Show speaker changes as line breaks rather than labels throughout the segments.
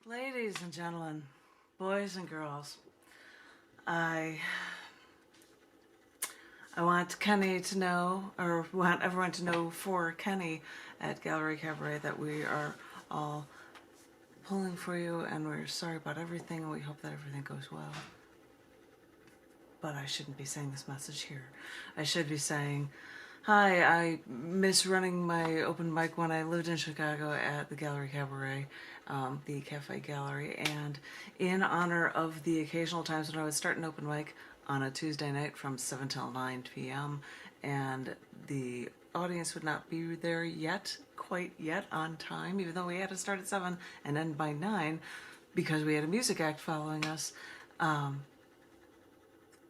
Ladies and gentlemen, boys and girls, I want Kenny to know, or want everyone to know for Kenny at Gallery Cabaret, that we are all pulling for you and we're sorry about everything and we hope that everything goes well. But I shouldn't be saying this message here. I should be saying, hi, I miss running my open mic when I lived in Chicago at the Gallery Cabaret, the Cafe Gallery, and in honor of the occasional times when I would start an open mic on a Tuesday night from 7 till 9 p.m. and the audience would not be there yet, quite yet on time, even though we had to start at 7 and end by 9 because we had a music act following us.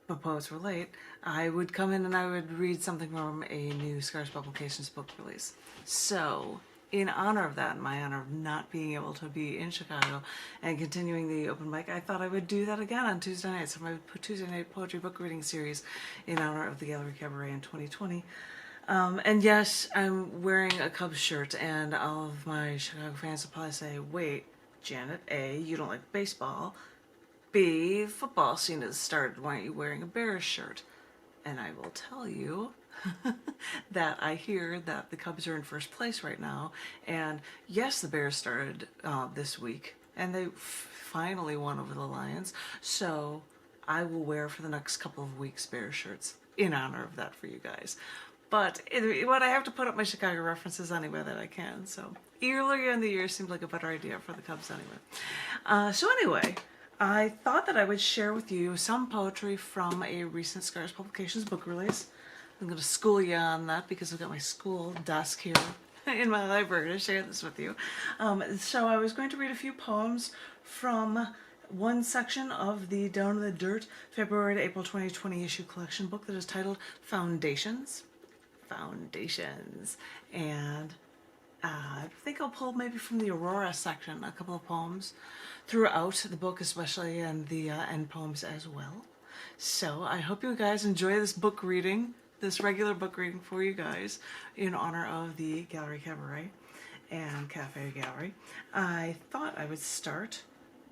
But poets were late, I would come in and I would read something from a new Scars Publications book release. So, in honor of that, in my honor of not being able to be in Chicago and continuing the open mic, I thought I would do that again on Tuesday nights. So my Tuesday night poetry book reading series in honor of the Gallery Cabaret in 2020. And yes, I'm wearing a Cubs shirt, and all of my Chicago fans will probably say, wait, Janet, A, you don't like baseball. B, football season has started. Why aren't you wearing a Bears shirt? And I will tell you that I hear that the Cubs are in first place right now. And yes, the Bears started this week, and they finally won over the Lions. So I will wear for the next couple of weeks Bears shirts in honor of that for you guys. But I have to put up my Chicago references anyway that I can. So earlier in the year seemed like a better idea for the Cubs anyway. So anyway, I thought that I would share with you some poetry from a recent Scars Publications book release. I'm going to school you on that because I've got my school desk here in my library to share this with you. So I was going to read a few poems from one section of the Down in the Dirt February to April 2020 issue collection book that is titled Foundations. Foundations. And I think I'll pull maybe from the Aurora section a couple of poems throughout the book, especially, and the end poems as well. So I hope you guys enjoy this book reading, this regular book reading for you guys in honor of the Gallery Cabaret and Cafe Gallery. I thought I would start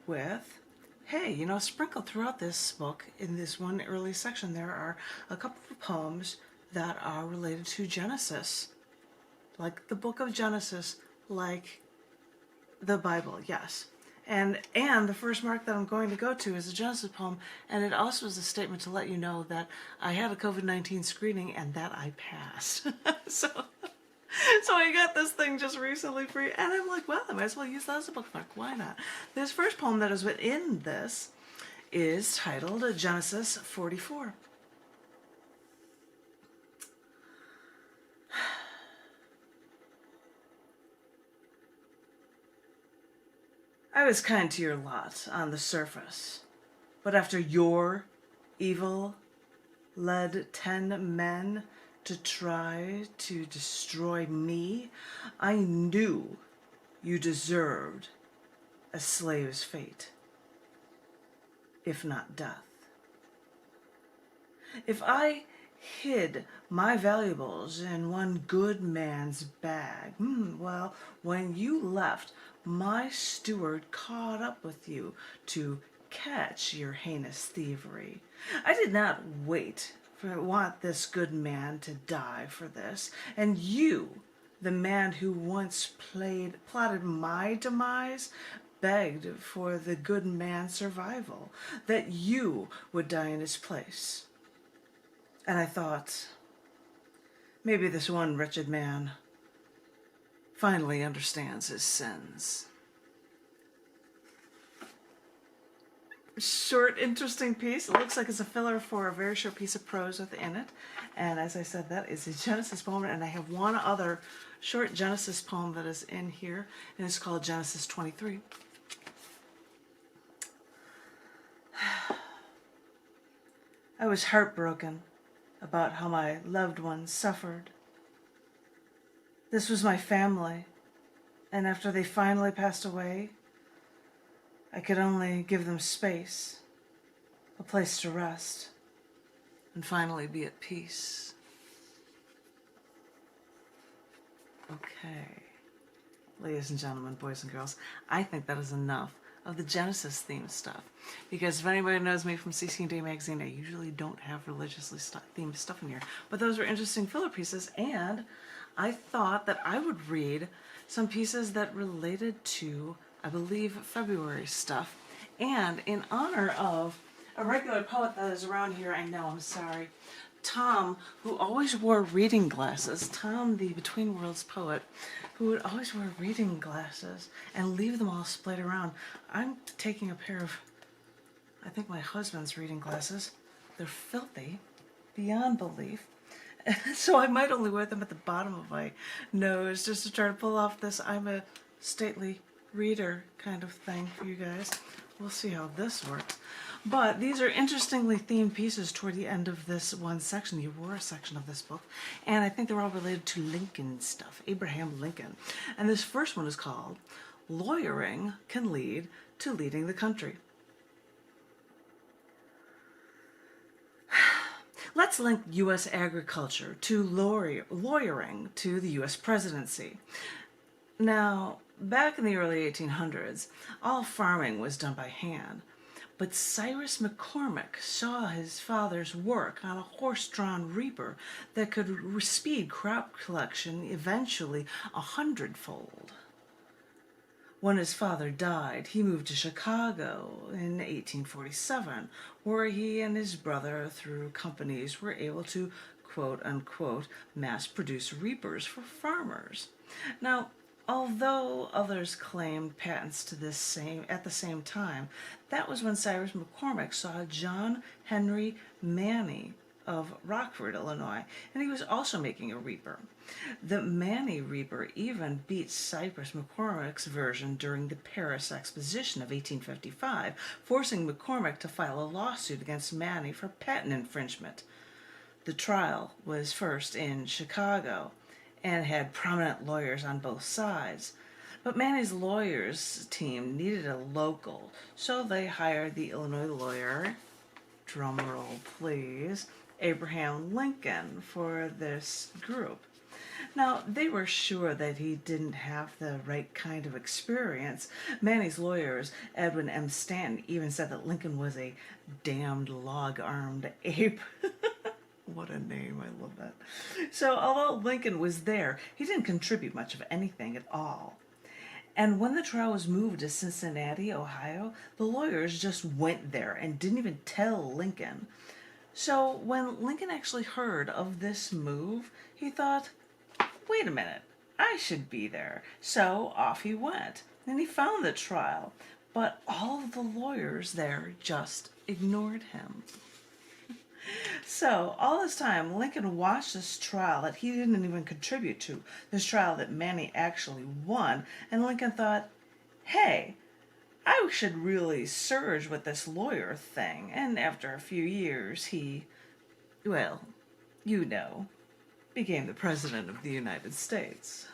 with, hey, you know, sprinkled throughout this book, in this one early section, there are a couple of poems that are related to Genesis. Like the book of Genesis, like the Bible, yes. And the first mark that I'm going to go to is a Genesis poem, and it also is a statement to let you know that I had a COVID-19 screening and that I passed. So I got this thing just recently free, and I'm like, well, I might as well use that as a bookmark. Why not? This first poem that is within this is titled Genesis 44. I was kind to your lot on the surface, but after your evil led 10 men to try to destroy me, I knew you deserved a slave's fate, if not death. If I hid my valuables in one good man's bag, well, when you left, my steward caught up with you to catch your heinous thievery. I did not want this good man to die for this, and you, the man who once plotted my demise, begged for the good man's survival, that you would die in his place. And I thought, maybe this one wretched man finally understands his sins. Short, interesting piece. It looks like it's a filler for a very short piece of prose within it. And as I said, that is a Genesis poem. And I have one other short Genesis poem that is in here, and it's called Genesis 23. I was heartbroken about how my loved ones suffered. This was my family, and after they finally passed away, I could only give them space, a place to rest, and finally be at peace. Okay, ladies and gentlemen, boys and girls, I think that is enough of the Genesis themed stuff. Because if anybody knows me from CC&D magazine, I usually don't have religiously themed stuff in here. But those were interesting filler pieces, and I thought that I would read some pieces that related to, I believe, February stuff. And in honor of a regular poet that is around here, I know, I'm sorry, Tom, who always wore reading glasses, Tom, the Between Worlds poet, who would always wear reading glasses and leave them all splayed around. I'm taking a pair of, I think, my husband's reading glasses. They're filthy, beyond belief. So I might only wear them at the bottom of my nose just to try to pull off this I'm a stately reader kind of thing for you guys. We'll see how this works. But these are interestingly themed pieces toward the end of this one section, the Aurora section of this book. And I think they're all related to Lincoln stuff, Abraham Lincoln. And this first one is called Lawyering Can Lead to Leading the Country. Let's link U.S. agriculture to lawyering to the U.S. presidency. Now, back in the early 1800s, all farming was done by hand. But Cyrus McCormick saw his father's work on a horse-drawn reaper that could speed crop collection eventually 100-fold. When his father died, he moved to Chicago in 1847, where he and his brother, through companies, were able to, quote-unquote, mass-produce reapers for farmers. Now, although others claimed patents to this at the same time, that was when Cyrus McCormick saw John Henry Manny of Rockford, Illinois, and he was also making a reaper. The Manny reaper even beat Cyrus McCormick's version during the Paris Exposition of 1855, forcing McCormick to file a lawsuit against Manny for patent infringement. The trial was first in Chicago and had prominent lawyers on both sides. But Manny's lawyers team needed a local, so they hired the Illinois lawyer, drumroll please, Abraham Lincoln for this group. Now, they were sure that he didn't have the right kind of experience. Manny's lawyers, Edwin M. Stanton, even said that Lincoln was a damned log-armed ape. What a name, I love that. So, although Lincoln was there, he didn't contribute much of anything at all. And when the trial was moved to Cincinnati, Ohio, the lawyers just went there and didn't even tell Lincoln. So when Lincoln actually heard of this move, he thought, wait a minute, I should be there. So off he went, and he found the trial. But all of the lawyers there just ignored him. So, all this time, Lincoln watched this trial that he didn't even contribute to, this trial that Manny actually won, and Lincoln thought, hey, I should really surge with this lawyer thing. And after a few years, he, well, you know, became the President of the United States.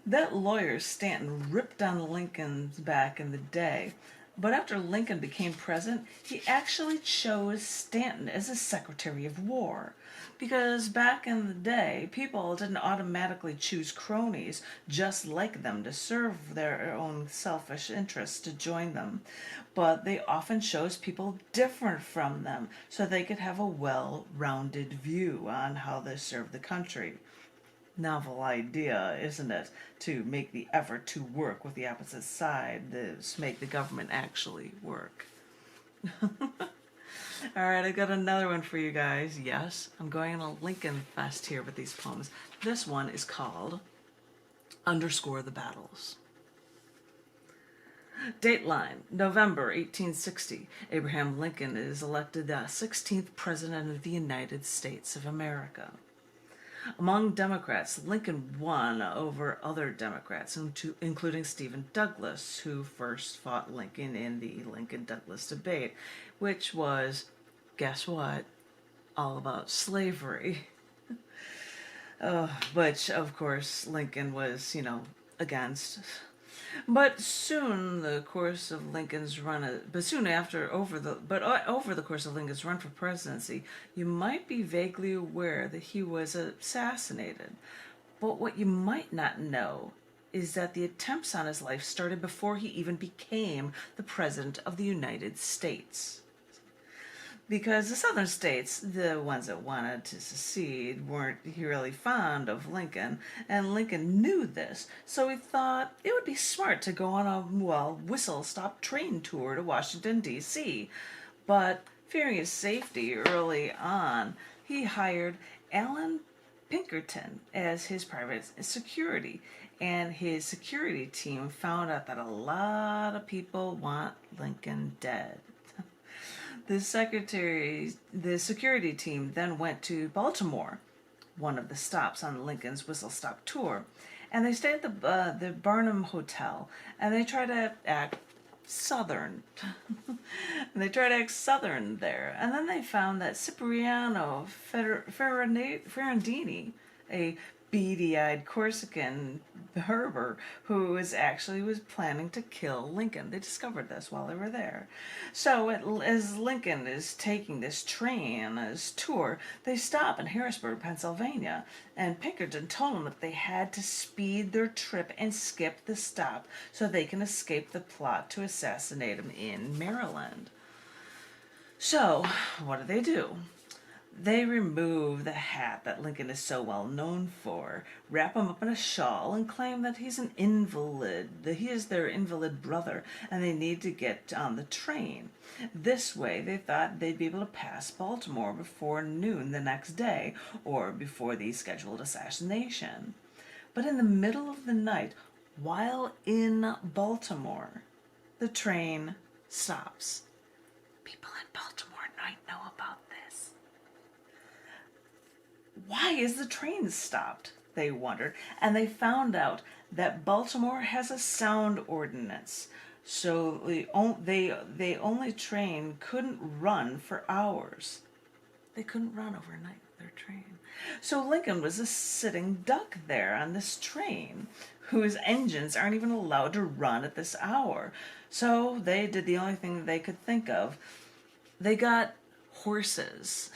That lawyer, Stanton, ripped on Lincoln's back in the day. But after Lincoln became president, he actually chose Stanton as his Secretary of War. Because back in the day, people didn't automatically choose cronies just like them to serve their own selfish interests to join them. But they often chose people different from them so they could have a well-rounded view on how they serve the country. Novel idea, isn't it, to make the effort to work with the opposite side, to make the government actually work. Alright, I got another one for you guys. Yes, I'm going on a Lincoln fest here with these poems. This one is called Underscore the Battles. Dateline, November 1860. Abraham Lincoln is elected the 16th President of the United States of America. Among Democrats, Lincoln won over other Democrats, including Stephen Douglas, who first fought Lincoln in the Lincoln-Douglas debate, which was, guess what, all about slavery. Which, of course, Lincoln was, against. But soon the course of Lincoln's run, over the course of Lincoln's run for presidency, you might be vaguely aware that he was assassinated. But what you might not know is that the attempts on his life started before he even became the President of the United States. Because the southern states, the ones that wanted to secede, weren't really fond of Lincoln, and Lincoln knew this, so he thought it would be smart to go on a, whistle-stop train tour to Washington, D.C. But, fearing his safety early on, he hired Alan Pinkerton as his private security, and his security team found out that a lot of people want Lincoln dead. The security team then went to Baltimore, one of the stops on Lincoln's whistle-stop tour, and they stayed at the Barnum Hotel, and they tried to act Southern. There, and then they found that Cipriano Ferrandini, a beady-eyed Corsican berber who was planning to kill Lincoln. They discovered this while they were there. So as Lincoln is taking this train on his tour, they stop in Harrisburg, Pennsylvania, and Pinkerton told them that they had to speed their trip and skip the stop so they can escape the plot to assassinate him in Maryland. So, what do? They remove the hat that Lincoln is so well known for, wrap him up in a shawl, and claim that he's an invalid, that he is their invalid brother, and they need to get on the train. This way, they thought they'd be able to pass Baltimore before noon the next day, or before the scheduled assassination. But in the middle of the night, while in Baltimore, the train stops. People in Baltimore might know about this. Why is the train stopped? They wondered, and they found out that Baltimore has a sound ordinance, so the only train couldn't run for hours. They couldn't run overnight with their train. So Lincoln was a sitting duck there on this train, whose engines aren't even allowed to run at this hour. So they did the only thing they could think of. They got horses.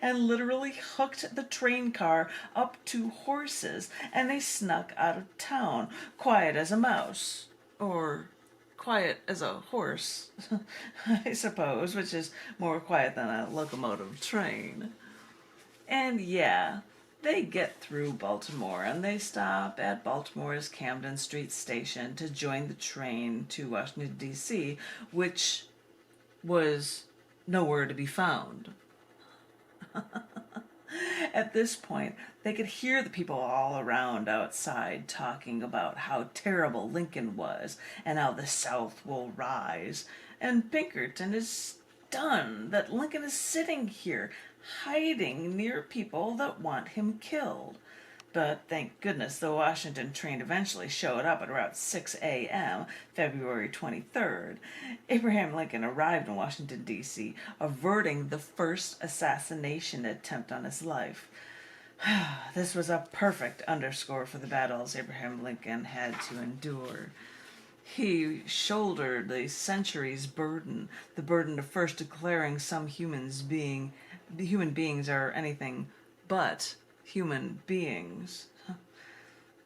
And literally hooked the train car up to horses, and they snuck out of town, quiet as a mouse, or quiet as a horse, I suppose, which is more quiet than a locomotive train. And yeah, they get through Baltimore, and they stop at Baltimore's Camden Street station to join the train to Washington, D.C., which was nowhere to be found. At this point, they could hear the people all around outside talking about how terrible Lincoln was and how the South will rise. And Pinkerton is stunned that Lincoln is sitting here, hiding near people that want him killed. But thank goodness the Washington train eventually showed up at around 6 a.m., February 23rd. Abraham Lincoln arrived in Washington, D.C., averting the first assassination attempt on his life. This was a perfect underscore for the battles Abraham Lincoln had to endure. He shouldered the century's burden, the burden of first declaring some human beings are anything but human beings.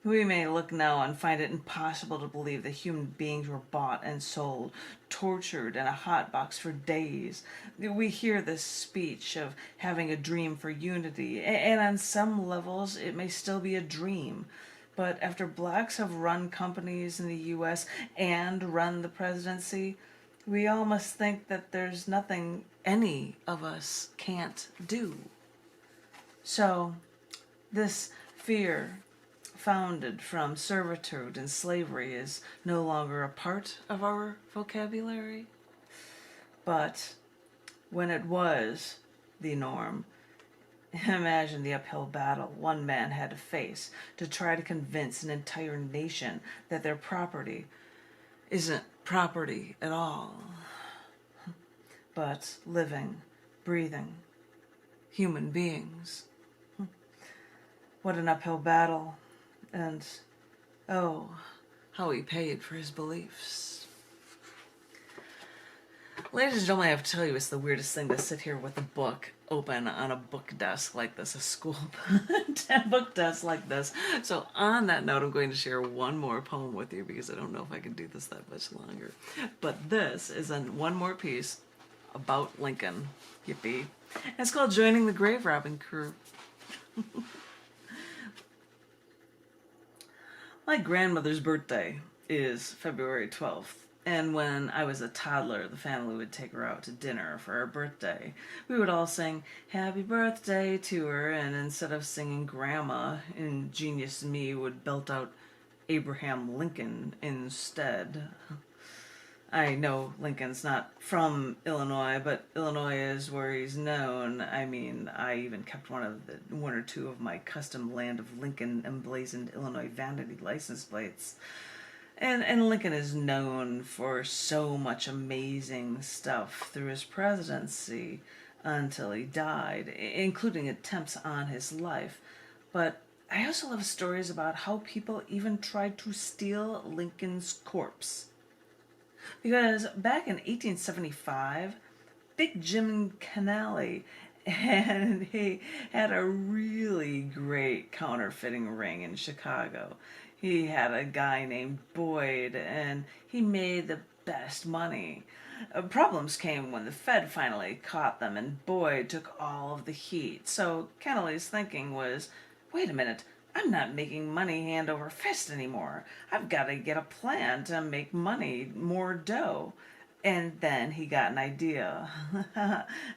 We may look now and find it impossible to believe that human beings were bought and sold, tortured in a hot box for days. We hear this speech of having a dream for unity, and on some levels it may still be a dream. But after blacks have run companies in the U.S. and run the presidency, we all must think that there's nothing any of us can't do. So, this fear founded from servitude and slavery is no longer a part of our vocabulary. But when it was the norm, imagine the uphill battle one man had to face to try to convince an entire nation that their property isn't property at all, but living, breathing human beings. What an uphill battle, and oh, how he paid for his beliefs. Ladies and gentlemen, I have to tell you, it's the weirdest thing to sit here with a book open on a book desk like this, a school book desk like this. So on that note, I'm going to share one more poem with you because I don't know if I can do this that much longer. But this is one more piece about Lincoln. Yippee. And it's called Joining the Grave Robbing Crew. My grandmother's birthday is February 12th. And when I was a toddler, the family would take her out to dinner for her birthday. We would all sing happy birthday to her, and instead of singing Grandma, ingenious me would belt out Abraham Lincoln instead. I know Lincoln's not from Illinois, but Illinois is where he's known. I mean, I even kept one or two of my custom Land of Lincoln emblazoned Illinois vanity license plates. And Lincoln is known for so much amazing stuff through his presidency until he died, including attempts on his life. But I also love stories about how people even tried to steal Lincoln's corpse. Because back in 1875, Big Jim Canale and he had a really great counterfeiting ring in Chicago. He had a guy named Boyd, and he made the best money. Problems came when the Fed finally caught them, and Boyd took all of the heat. So Kennelly's thinking was, wait a minute, I'm not making money hand over fist anymore. I've got to get a plan to make money, more dough. And then he got an idea.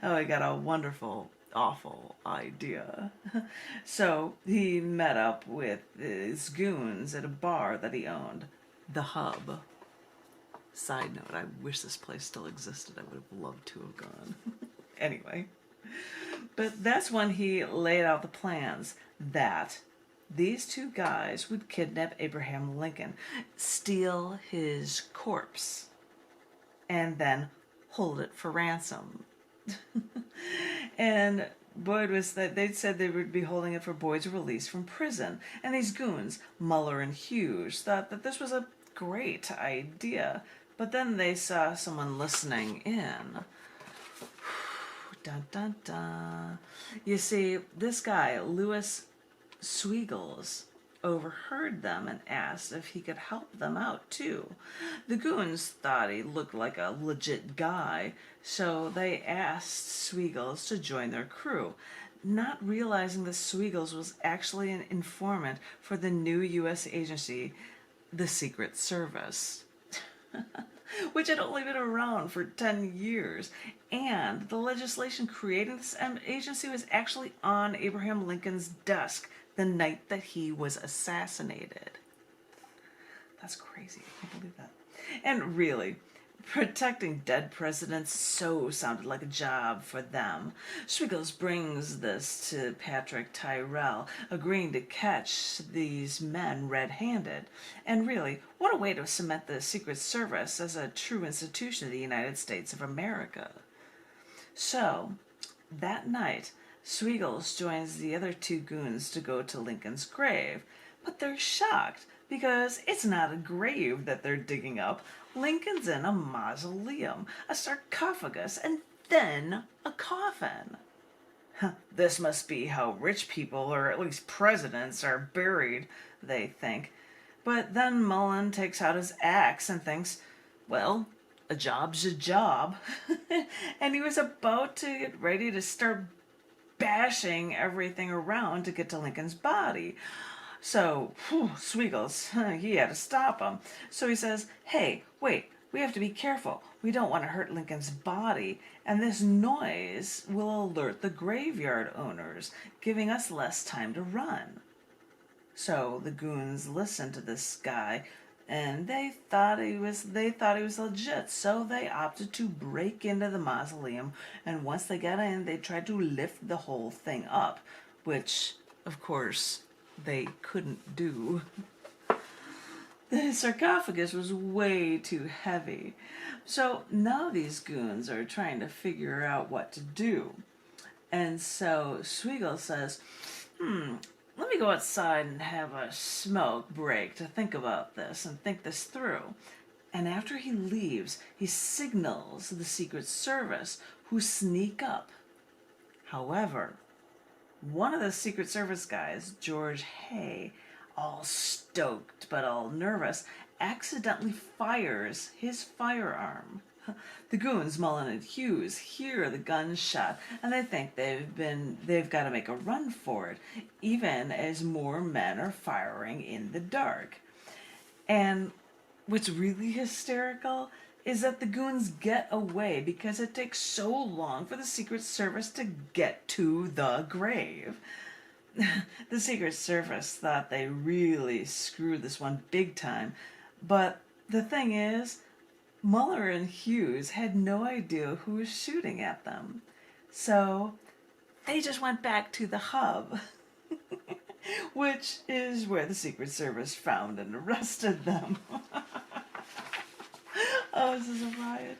Oh, he got a wonderful, awful idea. So he met up with his goons at a bar that he owned, the Hub. Side note, I wish this place still existed. I would have loved to have gone. Anyway, but that's when he laid out the plans that these two guys would kidnap Abraham Lincoln, steal his corpse, and then hold it for ransom. And Boyd was that they'd said they would be holding it for Boyd's release from prison. And these goons, Muller and Hughes, thought that this was a great idea. But then they saw someone listening in. Dun, dun, dun. You see, this guy, Louis Sweegles, overheard them and asked if he could help them out too. The goons thought he looked like a legit guy, so they asked Sweegles to join their crew, not realizing that Sweegles was actually an informant for the new U.S. agency, the Secret Service. Which had only been around for 10 years. And the legislation creating this agency was actually on Abraham Lincoln's desk the night that he was assassinated. That's crazy. I can't believe that. And really, protecting dead presidents so sounded like a job for them. Swiggles brings this to Patrick Tyrrell, agreeing to catch these men red-handed. And really, what a way to cement the Secret Service as a true institution of the United States of America. So, that night, Swiggles joins the other two goons to go to Lincoln's grave, but they're shocked because it's not a grave that they're digging up. Lincoln's in a mausoleum, a sarcophagus, and then a coffin. This must be how rich people, or at least presidents, are buried, they think. But then Mullen takes out his axe and thinks, well, a job's a job. And he was about to get ready to start bashing everything around to get to Lincoln's body. So, Swiggles, he had to stop him. So he says, hey, wait, we have to be careful. We don't want to hurt Lincoln's body, and this noise will alert the graveyard owners, giving us less time to run. So the goons listened to this guy, and they thought he was legit, so they opted to break into the mausoleum, and once they got in, they tried to lift the whole thing up, which, of course, they couldn't do. The sarcophagus was way too heavy. So now these goons are trying to figure out what to do. And so Swiegel says, let me go outside and have a smoke break to think about this and think this through. And after he leaves, he signals the Secret Service, who sneak up. However, one of the Secret Service guys, George Hay, all stoked but all nervous, accidentally fires his firearm. The goons, Mullen and Hughes, hear the gunshot and they think they've got to make a run for it, even as more men are firing in the dark. And what's really hysterical is that the goons get away because it takes so long for the Secret Service to get to the grave. The Secret Service thought they really screwed this one big time, but the thing is, Muller and Hughes had no idea who was shooting at them. So they just went back to the hub, which is where the Secret Service found and arrested them. Oh, this is a riot.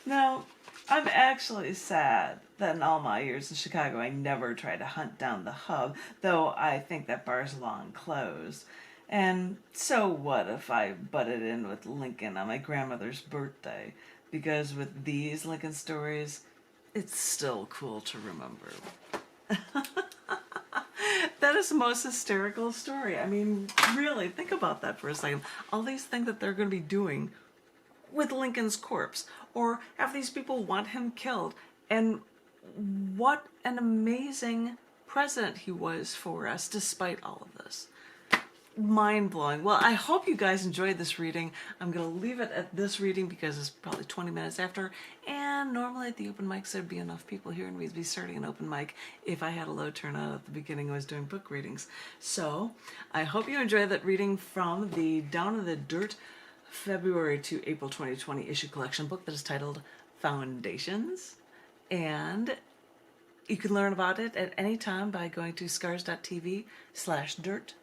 Now, I'm actually sad that in all my years in Chicago I never tried to hunt down the hub, though I think that bar's long closed. And so what if I butted in with Lincoln on my grandmother's birthday? Because with these Lincoln stories, it's still cool to remember. That is the most hysterical story. I mean, really, think about that for a second. All these things that they're going to be doing with Lincoln's corpse, or have these people want him killed, and what an amazing president he was for us despite all of this. Mind-blowing. Well, I hope you guys enjoyed this reading. I'm going to leave it at this reading because it's probably 20 minutes after, and normally at the open mics there'd be enough people here and we'd be starting an open mic if I had a low turnout at the beginning. I was doing book readings. So I hope you enjoyed that reading from the Down in the Dirt February to April 2020 issue collection book that is titled Foundations. And you can learn about it at any time by going to scars.tv/dirt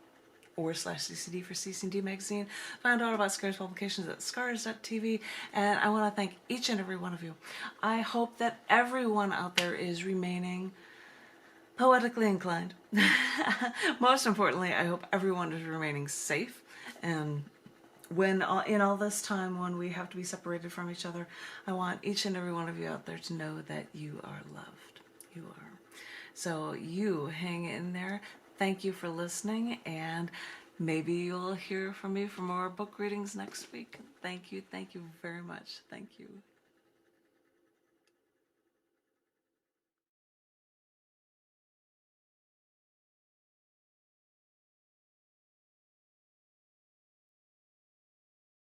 or /CCD for CCD magazine. Find out about Scars publications at scars.tv. And I want to thank each and every one of you. I hope that everyone out there is remaining poetically inclined. Most importantly, I hope everyone is remaining safe. And when in all this time when we have to be separated from each other, I want each and every one of you out there to know that you are loved. You are. So you hang in there. Thank you for listening, and maybe you'll hear from me for more book readings next week. Thank you very much. Thank you.